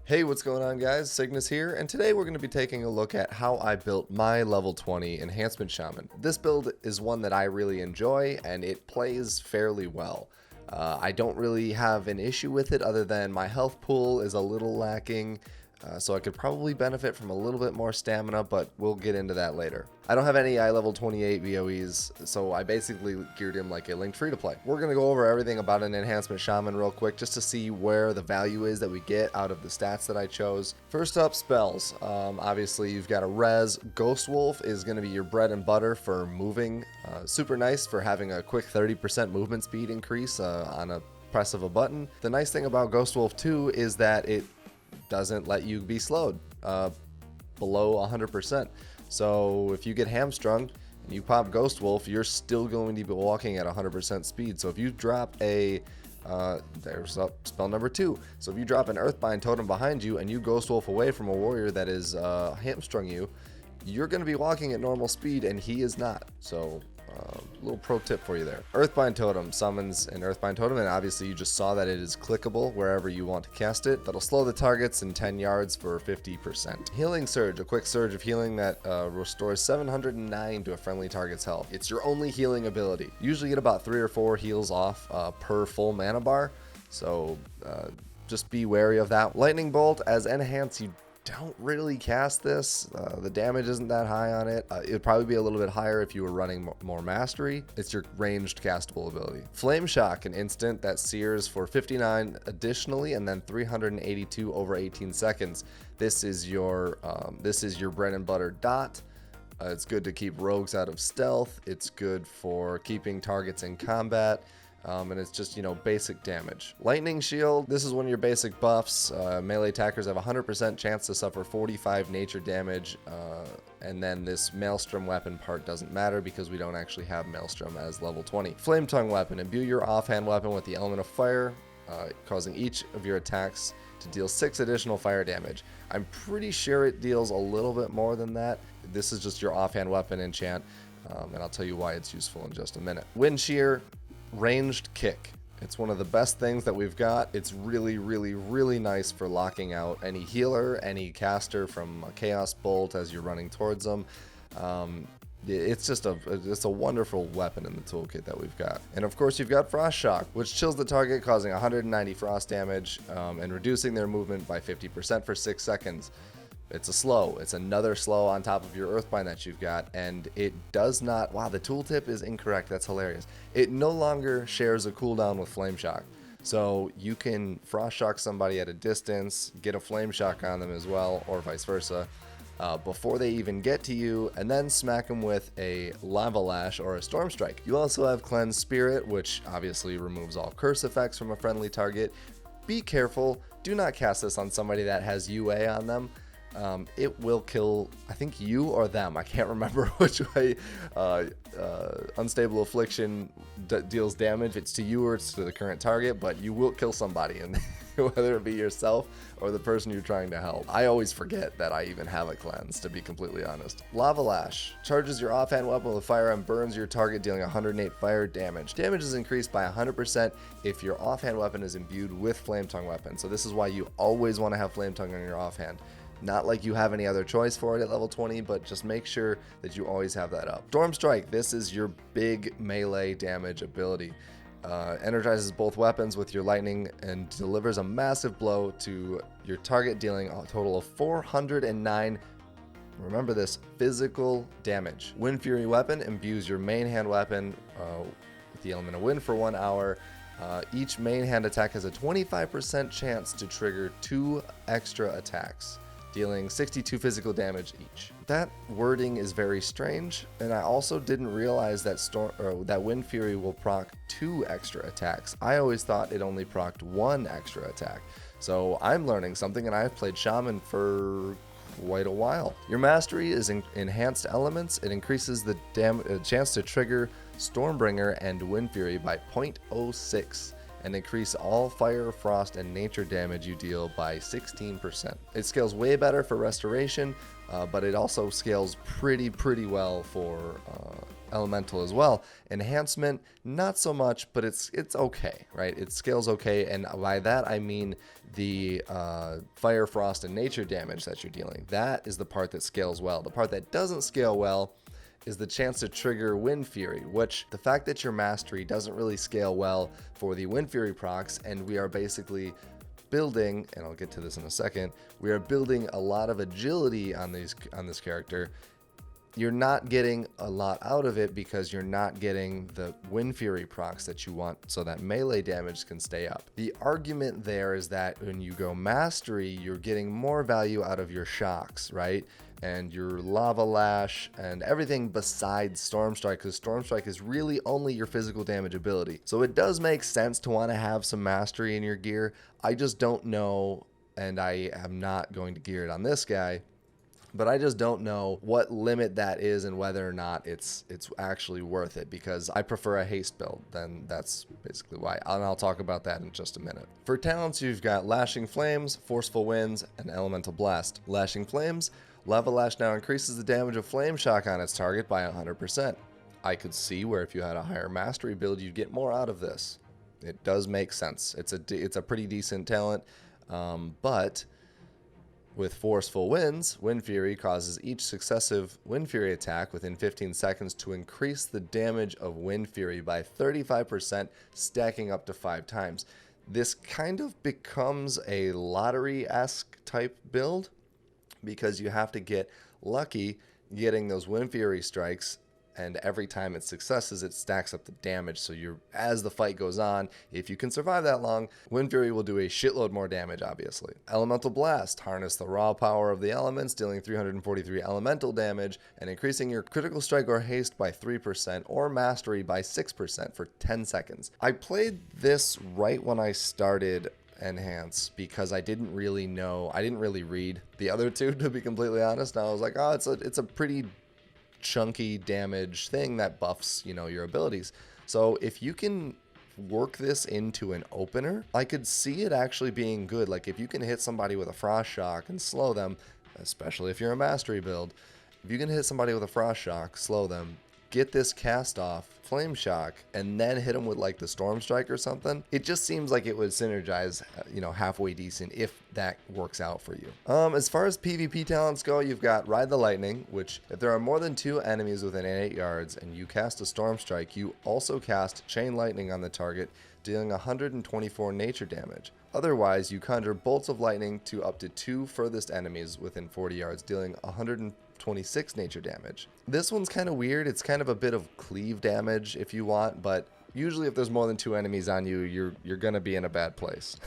Hey, what's going on guys? Cygnus here, and today we're going to be taking a look at how I built my level 20 Enhancement Shaman. This build is one that I really enjoy, and it plays fairly well. I don't really have an issue with it other than my health pool is a little lacking, so I could probably benefit from a little bit more stamina, but we'll get into that later. I don't have any I level 28 VOEs, so I basically geared him like a linked free to play. We're going to go over everything about an Enhancement Shaman real quick just to see where the value is that we get out of the stats that I chose. First up, spells. Obviously you've got a res. Ghost Wolf is going to be your bread and butter for moving. Super nice for having a quick 30% movement speed increase on a press of a button. The nice thing about Ghost Wolf 2 is that it doesn't let you be slowed below 100%. So if you get hamstrung and you pop Ghost Wolf, you're still going to be walking at 100% speed. So if you drop a there's spell number 2. So if you drop an Earthbind Totem behind you and you Ghost Wolf away from a warrior that is hamstrung you, you're going to be walking at normal speed and he is not. So little pro tip for you there. Earthbind Totem summons an Earthbind Totem, and obviously you just saw that it is clickable wherever you want to cast it. That'll slow the targets in 10 yards for 50%. Healing Surge, a quick surge of healing that restores 709 to a friendly target's health. It's your only healing ability. You usually get about 3 or 4 heals off per full mana bar, so just be wary of that. Lightning Bolt, as Enhance, you don't really cast this. The damage isn't that high on it. It would probably be a little bit higher if you were running more mastery. It's your ranged castable ability. Flame Shock, an instant that sears for 59 additionally and then 382 over 18 seconds. This is your bread and butter dot. It's good to keep rogues out of stealth. It's good for keeping targets in combat. And it's just, basic damage. Lightning Shield, this is one of your basic buffs. Melee attackers have a 100% chance to suffer 45 nature damage, and then this Maelstrom weapon part doesn't matter because we don't actually have Maelstrom as level 20. Flame Tongue weapon, imbue your offhand weapon with the element of fire, causing each of your attacks to deal 6 additional fire damage. I'm pretty sure it deals a little bit more than that. This is just your offhand weapon enchant, and I'll tell you why it's useful in just a minute. Wind Shear, ranged kick. It's one of the best things that we've got. It's really, really, really nice for locking out any healer, any caster from a Chaos Bolt as you're running towards them. It's just a wonderful weapon in the toolkit that we've got. And of course you've got Frost Shock, which chills the target, causing 190 frost damage and reducing their movement by 50% for 6 seconds. It's a slow. It's another slow on top of your Earthbind that you've got, and it does not... Wow, the tooltip is incorrect. That's hilarious. It no longer shares a cooldown with Flame Shock. So you can Frost Shock somebody at a distance, get a Flame Shock on them as well, or vice versa, before they even get to you, and then smack them with a Lava Lash or a Storm Strike. You also have Cleanse Spirit, which obviously removes all curse effects from a friendly target. Be careful. Do not cast this on somebody that has UA on them. It will kill, I think, you or them. I can't remember which way. Unstable Affliction deals damage. It's to you or it's to the current target, but you will kill somebody, and whether it be yourself or the person you're trying to help. I always forget that I even have a cleanse, to be completely honest. Lava Lash charges your offhand weapon with fire and burns your target, dealing 108 fire damage. Damage is increased by 100% if your offhand weapon is imbued with Flame Tongue weapon. So this is why you always want to have Flame Tongue on your offhand. Not like you have any other choice for it at level 20, but just make sure that you always have that up. Storm Strike, this is your big melee damage ability. Energizes both weapons with your lightning and delivers a massive blow to your target, dealing a total of 409, remember this, physical damage. Wind Fury weapon imbues your main hand weapon with the element of wind for 1 hour. Each main hand attack has a 25% chance to trigger 2 extra attacks, dealing 62 physical damage each. That wording is very strange, and I also didn't realize that that Wind Fury will proc 2 extra attacks. I always thought it only proc'd 1 extra attack. So I'm learning something, and I've played Shaman for quite a while. Your mastery is enhanced elements. It increases the chance to trigger Stormbringer and Wind Fury by 0.06. and increase all fire, frost, and nature damage you deal by 16%. It scales way better for restoration, but it also scales pretty well for elemental as well. Enhancement, not so much, but it's okay, right? It scales okay, and by that I mean the fire, frost, and nature damage that you're dealing. That is the part that scales well. The part that doesn't scale well is the chance to trigger Wind Fury, which the fact that your mastery doesn't really scale well for the Wind Fury procs, and we are basically building, and I'll get to this in a second, we are building a lot of agility on this character. You're not getting a lot out of it because you're not getting the Wind Fury procs that you want so that melee damage can stay up. The argument there is that when you go mastery, you're getting more value out of your shocks, right? And your lava lash and everything besides Storm Strike, because Storm Strike is really only your physical damage ability. So it does make sense to want to have some mastery in your gear. I just don't know, and I am not going to gear it on this guy, but I just don't know what limit that is and whether or not it's actually worth it, because I prefer a haste build. Then that's basically why, and I'll talk about that in just a minute. For talents, you've got Lashing Flames, Forceful Winds, and Elemental Blast. Lashing Flames, Lava Lash now increases the damage of Flame Shock on its target by 100%. I could see where if you had a higher mastery build, you'd get more out of this. It does make sense. It's a pretty decent talent, but with Forceful Winds, Wind Fury causes each successive Wind Fury attack within 15 seconds to increase the damage of Wind Fury by 35%, stacking up to 5 times. This kind of becomes a lottery-esque type build because you have to get lucky getting those Wind Fury strikes, and every time it successes, it stacks up the damage. So as the fight goes on, if you can survive that long, Wind Fury will do a shitload more damage, obviously. Elemental Blast, harness the raw power of the elements, dealing 343 elemental damage, and increasing your critical strike or haste by 3%, or mastery by 6% for 10 seconds. I played this right when I started Enhance because I didn't really read the other two, to be completely honest. I was like, oh, it's a pretty chunky damage thing that buffs, your abilities. So if you can work this into an opener, I could see it actually being good. Like if you can hit somebody with a Frost Shock and slow them, especially if you're a mastery build, if you can hit somebody with a Frost Shock, slow them, get this cast off Flame Shock, and then hit them with like the Storm Strike or something, it just seems like it would synergize, halfway decent if that works out for you. As far as PvP talents go, you've got Ride the Lightning, which if there are more than 2 enemies within 8 yards and you cast a Storm Strike, you also cast Chain Lightning on the target, dealing 124 nature damage. Otherwise, you conjure bolts of lightning to up to 2 furthest enemies within 40 yards, dealing 126 nature damage. This one's kind of weird. It's kind of a bit of cleave damage if you want, but usually if there's more than 2 enemies on you, you're gonna be in a bad place.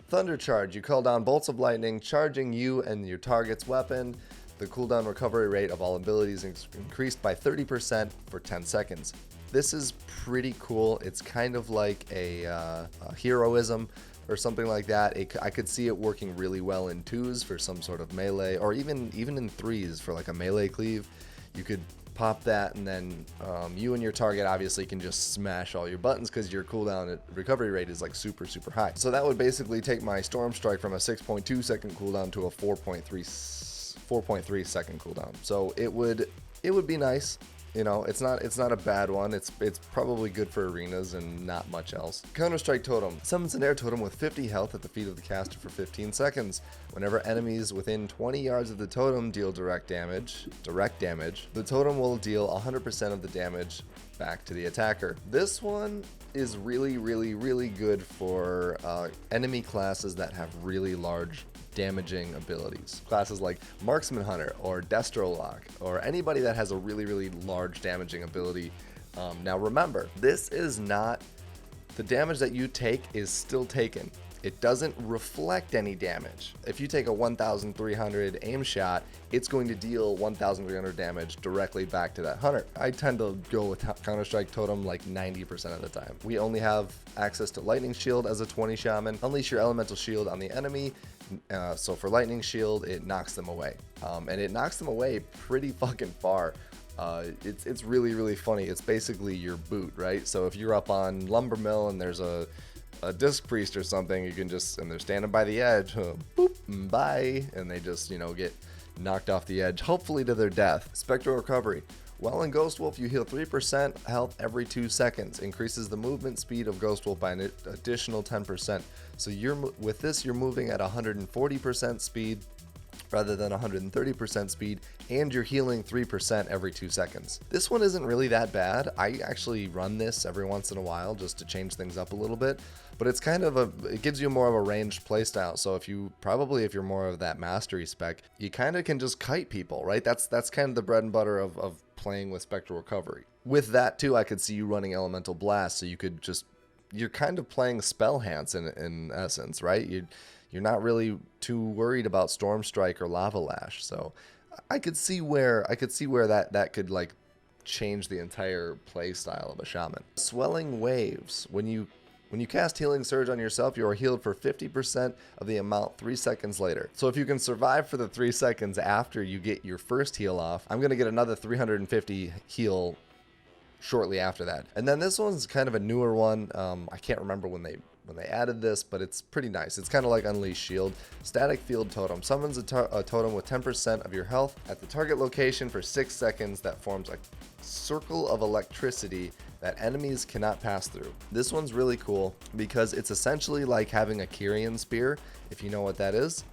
Thunder Charge, you call down bolts of lightning, charging you and your target's weapon. The cooldown recovery rate of all abilities is increased by 30% for 10 seconds. This is pretty cool. It's kind of like a heroism or something like that. I could see it working really well in 2s for some sort of melee, or even in 3s for like a melee cleave. You could pop that, and then you and your target obviously can just smash all your buttons because your cooldown recovery rate is like super high. So that would basically take my Storm Strike from a 6.2 second cooldown to a 4.3 second cooldown. So it would be nice. It's not a bad one. It's probably good for arenas and not much else. Counter-Strike Totem. Summons an air totem with 50 health at the feet of the caster for 15 seconds. Whenever enemies within 20 yards of the totem deal direct damage, the totem will deal 100% of the damage back to the attacker. This one is really good for enemy classes that have really large damaging abilities. Classes like Marksman Hunter or Destro Lock, or anybody that has a really large damaging ability. Now remember, this is not, the damage that you take is still taken. It doesn't reflect any damage. If you take a 1,300 aim shot, it's going to deal 1,300 damage directly back to that hunter. I tend to go with Counter-Strike Totem like 90% of the time. We only have access to Lightning Shield as a 20 Shaman. Unleash your Elemental Shield on the enemy. So for Lightning Shield, it knocks them away. And it knocks them away pretty fucking far. It's really funny. It's basically your boot, right? So if you're up on Lumber Mill and there's a a disc priest or something, you can just, and they're standing by the edge, boop, bye, and they just, you know, get knocked off the edge, hopefully to their death. Spectral recovery. While in Ghost Wolf, you heal 3% health every 2 seconds. Increases the movement speed of Ghost Wolf by an additional 10%. So with this, you're moving at 140% speed rather than 130% speed, and you're healing 3% every 2 seconds. This one isn't really that bad. I actually run this every once in a while just to change things up a little bit, but it's kind of it gives you more of a ranged playstyle. So if you're more of that mastery spec, you kind of can just kite people, right? That's kind of the bread and butter of playing with Spectral Recovery. With that too, I could see you running Elemental Blast, so you're kind of playing Spell Hands in essence, right? You're not really too worried about Storm Strike or Lava Lash. So I could see where that could like change the entire play style of a shaman. Swelling Waves. When you cast Healing Surge on yourself, you are healed for 50% of the amount 3 seconds later. So if you can survive for the 3 seconds after you get your first heal off, I'm going to get another 350 heal shortly after that. And then this one's kind of a newer one. I can't remember when they added this, but it's pretty nice. It's kind of like Unleashed Shield. Static Field Totem. Summons a totem with 10% of your health at the target location for 6 seconds that forms a circle of electricity that enemies cannot pass through. This one's really cool because it's essentially like having a Kyrian Spear, if you know what that is.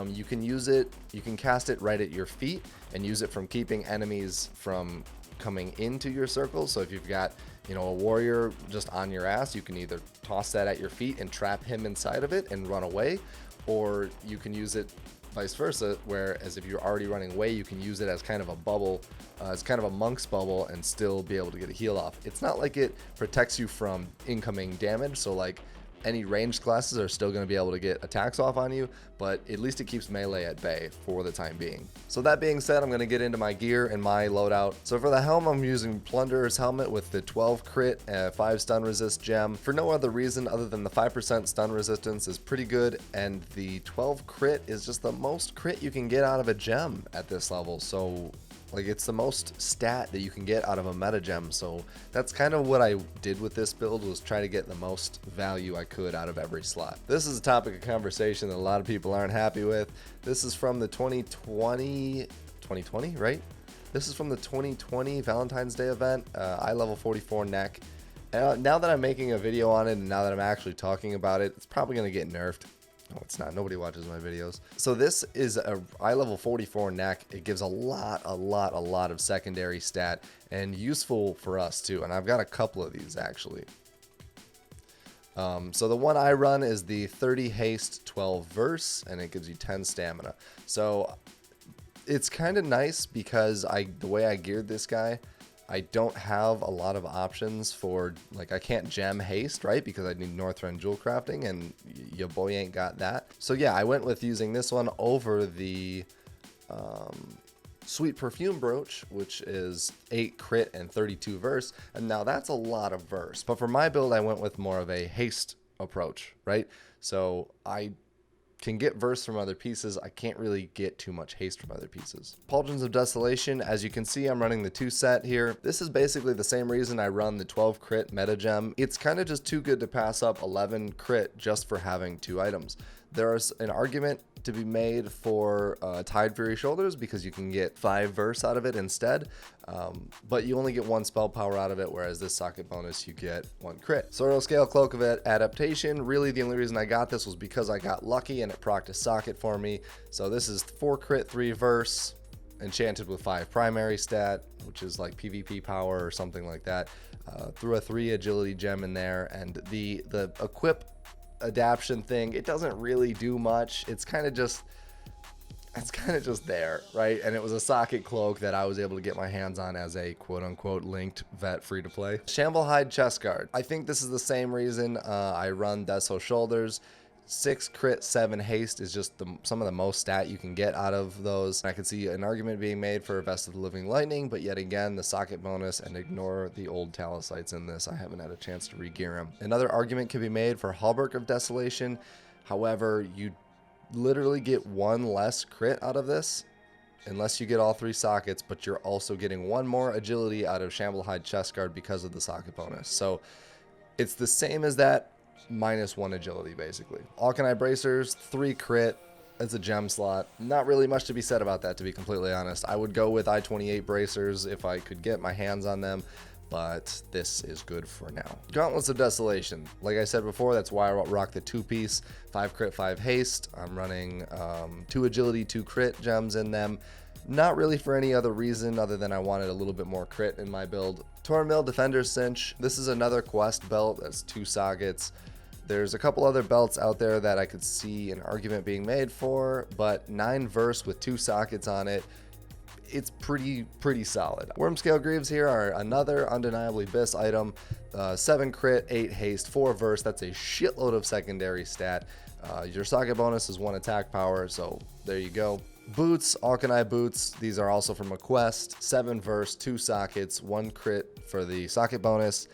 You can cast it right at your feet and use it from keeping enemies from coming into your circle. So if you've got, you know, a warrior just on your ass, you can either toss that at your feet and trap him inside of it and run away, or you can use it vice versa, whereas if you're already running away, you can use it as kind of a bubble, as kind of a monk's bubble, and still be able to get a heal off. It's not like it protects you from incoming damage, so like any ranged classes are still going to be able to get attacks off on you, but at least it keeps melee at bay for the time being. So that being said, I'm going to get into my gear and my loadout. So for the helm, I'm using Plunderer's Helmet with the 12 crit, 5 stun resist gem. For no other reason other than the 5% stun resistance is pretty good, and the 12 crit is just the most crit you can get out of a gem at this level. So like, it's the most stat that you can get out of a meta gem, so that's kind of what I did with this build, was try to get the most value I could out of every slot. This is a topic of conversation that a lot of people aren't happy with. This is from the 2020, right? This is from the 2020 Valentine's Day event, eye level 44 neck. Now that I'm making a video on it and now that I'm actually talking about it, it's probably going to get nerfed. No, it's not. Nobody watches my videos. So this is a eye level 44 neck. It gives a lot of secondary stat and useful for us too. And I've got a couple of these actually. So the one I run is the 30 haste, 12 verse, and it gives you 10 stamina. So it's kind of nice because the way I geared this guy, I don't have a lot of options for, like, I can't gem haste, right? Because I need Northrend jewel crafting, and your boy ain't got that. So yeah, I went with using this one over the Sweet Perfume Brooch, which is 8 crit and 32 verse, and now that's a lot of verse. But for my build, I went with more of a haste approach, right? So I can get verse from other pieces. I can't really get too much haste from other pieces. Pauldrons of Desolation, as you can see, I'm running the 2 set here. This is basically the same reason I run the 12 crit meta gem. It's kind of just too good to pass up 11 crit just for having 2 items. There's an argument to be made for Tide Fury Shoulders because you can get 5 verse out of it instead, but you only get 1 spell power out of it, whereas this socket bonus you get 1 crit. Sorrow Scale Cloak of Adaptation, really the only reason I got this was because I got lucky and it procced a socket for me. So this is 4 crit, 3 verse, enchanted with 5 primary stat, which is like PvP power or something like that. Threw a 3 agility gem in there, and the equip adaption thing, it doesn't really do much. It's kind of just there, right? And it was a socket cloak that I was able to get my hands on as a quote-unquote linked vet free to play. Shamblehide chest guard. I think this is the same reason I run Deso Shoulders. 6 crit, 7 haste is just some of the most stat you can get out of those. I could see an argument being made for a Vest of the Living Lightning, but yet again, the socket bonus, and ignore the old Talisites in this. I haven't had a chance to re-gear them. Another argument could be made for Hallberg of Desolation. However, you literally get 1 less crit out of this, unless you get all 3 sockets, but you're also getting 1 more agility out of Shamblehide chest guard because of the socket bonus. So it's the same as that. -1 agility, basically. Alkanite Bracers, 3 crit. It's a gem slot. Not really much to be said about that, to be completely honest. I would go with I-28 Bracers if I could get my hands on them, but this is good for now. Gauntlets of Desolation. Like I said before, that's why I rock the 2-piece, 5 crit, 5 haste. I'm running 2 agility, 2 crit gems in them. Not really for any other reason other than I wanted a little bit more crit in my build. Tormill Defender's Cinch. This is another quest belt that's 2 sockets. There's a couple other belts out there that I could see an argument being made for, but 9 verse with 2 sockets on it, it's pretty solid. Wormscale Greaves here are another undeniably BIS item. 7 crit, 8 haste, 4 verse. That's a shitload of secondary stat. Your socket bonus is 1 attack power, so there you go. Boots, Alkanite Boots, these are also from a quest. 7 verse, 2 sockets, 1 crit for the socket bonus.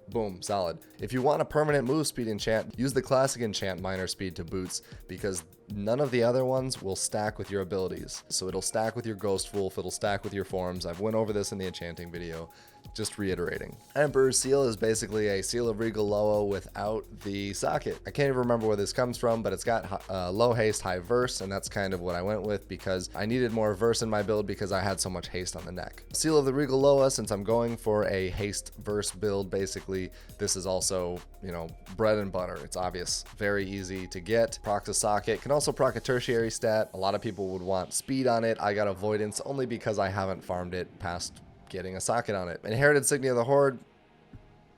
Boom, solid. If you want a permanent move speed enchant, use the classic enchant minor speed to boots, because none of the other ones will stack with your abilities. So it'll stack with your Ghost Wolf, it'll stack with your forms. I've went over this in the enchanting video. Just reiterating. Emperor's Seal is basically a Seal of Regal Loa without the socket. I can't even remember where this comes from, but it's got low haste, high verse, and that's kind of what I went with because I needed more verse in my build because I had so much haste on the neck. Seal of the Regal Loa, since I'm going for a haste verse build, basically, this is also, you know, bread and butter. It's obvious. Very easy to get. Procs a socket. Can also proc a tertiary stat. A lot of people would want speed on it. I got avoidance only because I haven't farmed it past getting a socket on it. Inherited Signia of the Horde,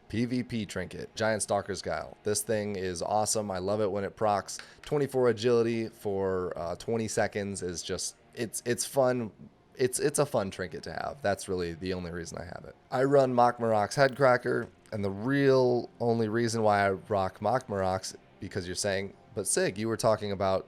PvP trinket, Giant Stalker's Guile. This thing is awesome. I love it when it procs. 24 agility for 20 seconds is just, it's fun. It's a fun trinket to have. That's really the only reason I have it. I run Mock Marok's Headcracker, and the real only reason why I rock Mock Marok's, because you're saying, but Sig, you were talking about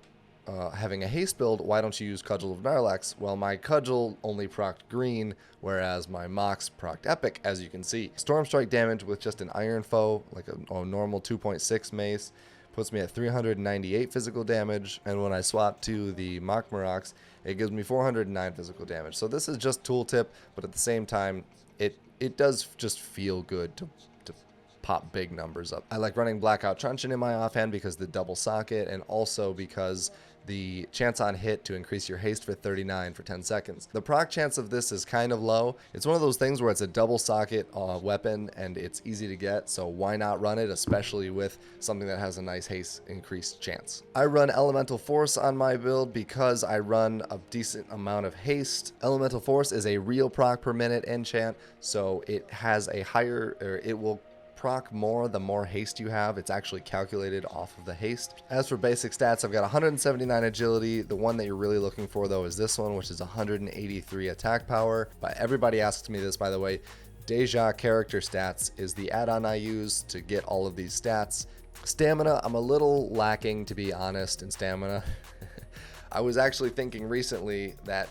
having a haste build, why don't you use Cudgel of Narlax? Well, my Cudgel only procced green, whereas my Mox procced epic, as you can see. Storm Strike damage with just an Iron Foe, like a normal 2.6 mace, puts me at 398 physical damage, and when I swap to the Mock Marox, it gives me 409 physical damage. So this is just tooltip, but at the same time, it does just feel good to pop big numbers up. I like running Blackout Truncheon in my offhand because the double socket, and also because the chance on hit to increase your haste for 39 for 10 seconds. The proc chance of this is kind of low. It's one of those things where it's a double socket weapon and it's easy to get, so why not run it, especially with something that has a nice haste increased chance. I run Elemental Force on my build because I run a decent amount of haste. Elemental Force is a real proc per minute enchant, so it has a higher, or it will proc more the more haste you have. It's actually calculated off of the haste. As for basic stats, I've got 179 agility. The one that you're really looking for though is this one, which is 183 attack power. But everybody asks me this, by the way. Deja character stats is the add-on I use to get all of these stats. Stamina, I'm a little lacking, to be honest, in stamina. I was actually thinking recently that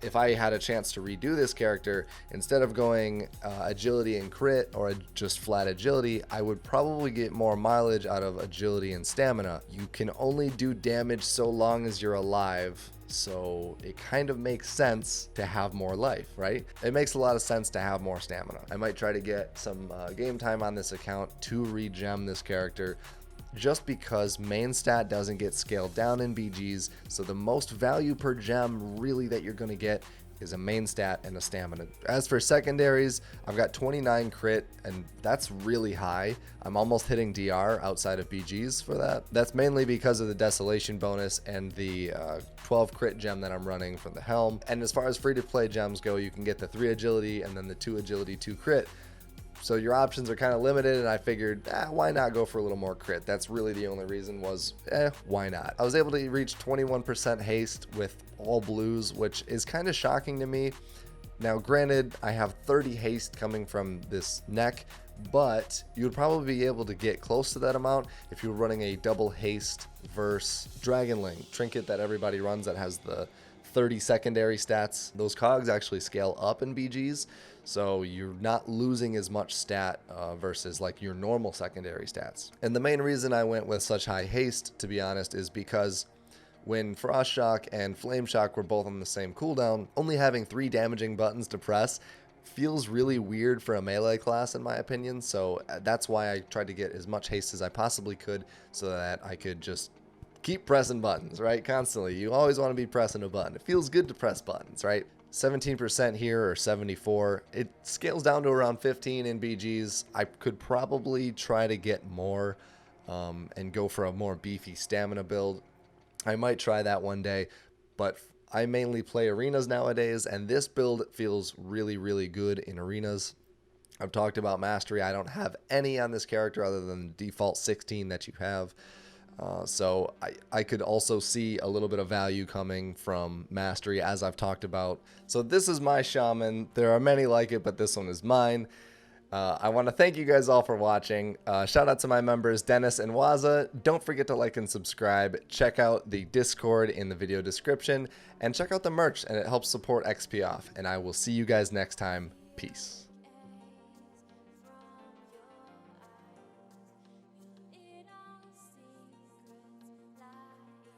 if I had a chance to redo this character, instead of going agility and crit or just flat agility, I would probably get more mileage out of agility and stamina. You can only do damage so long as you're alive, so it kind of makes sense to have more life, right? It makes a lot of sense to have more stamina. I might try to get some game time on this account to regem this character, just because main stat doesn't get scaled down in BGs, so the most value per gem really that you're going to get is a main stat and a stamina. As for secondaries, I've got 29 crit, and that's really high. I'm almost hitting DR outside of BGs for that. That's mainly because of the Desolation bonus and the 12 crit gem that I'm running from the Helm. And as far as free-to-play gems go, you can get the 3 agility and then the 2 agility, 2 crit. So your options are kind of limited, and I figured, why not go for a little more crit? That's really the only reason was, why not? I was able to reach 21% haste with all blues, which is kind of shocking to me. Now, granted, I have 30 haste coming from this neck, but you would probably be able to get close to that amount if you were running a double haste versus Dragonling trinket that everybody runs that has the 30 secondary stats. Those cogs actually scale up in BGs, so you're not losing as much stat versus like your normal secondary stats. And the main reason I went with such high haste, to be honest, is because when Frost Shock and Flame Shock were both on the same cooldown, only having 3 damaging buttons to press feels really weird for a melee class in my opinion, so that's why I tried to get as much haste as I possibly could so that I could just keep pressing buttons, right? Constantly. You always want to be pressing a button. It feels good to press buttons, right? 17% here, or 74. It scales down to around 15 in BGs. I could probably try to get more and go for a more beefy stamina build. I might try that one day, but I mainly play arenas nowadays, and this build feels really, really good in arenas. I've talked about mastery. I don't have any on this character other than the default 16 that you have. So I could also see a little bit of value coming from mastery, as I've talked about. So this is my Shaman. There are many like it, but this one is mine. I want to thank you guys all for watching. Shout out to my members, Dennis and Waza. Don't forget to like and subscribe. Check out the Discord in the video description, and check out the merch, and it helps support XP off. And I will see you guys next time. Peace.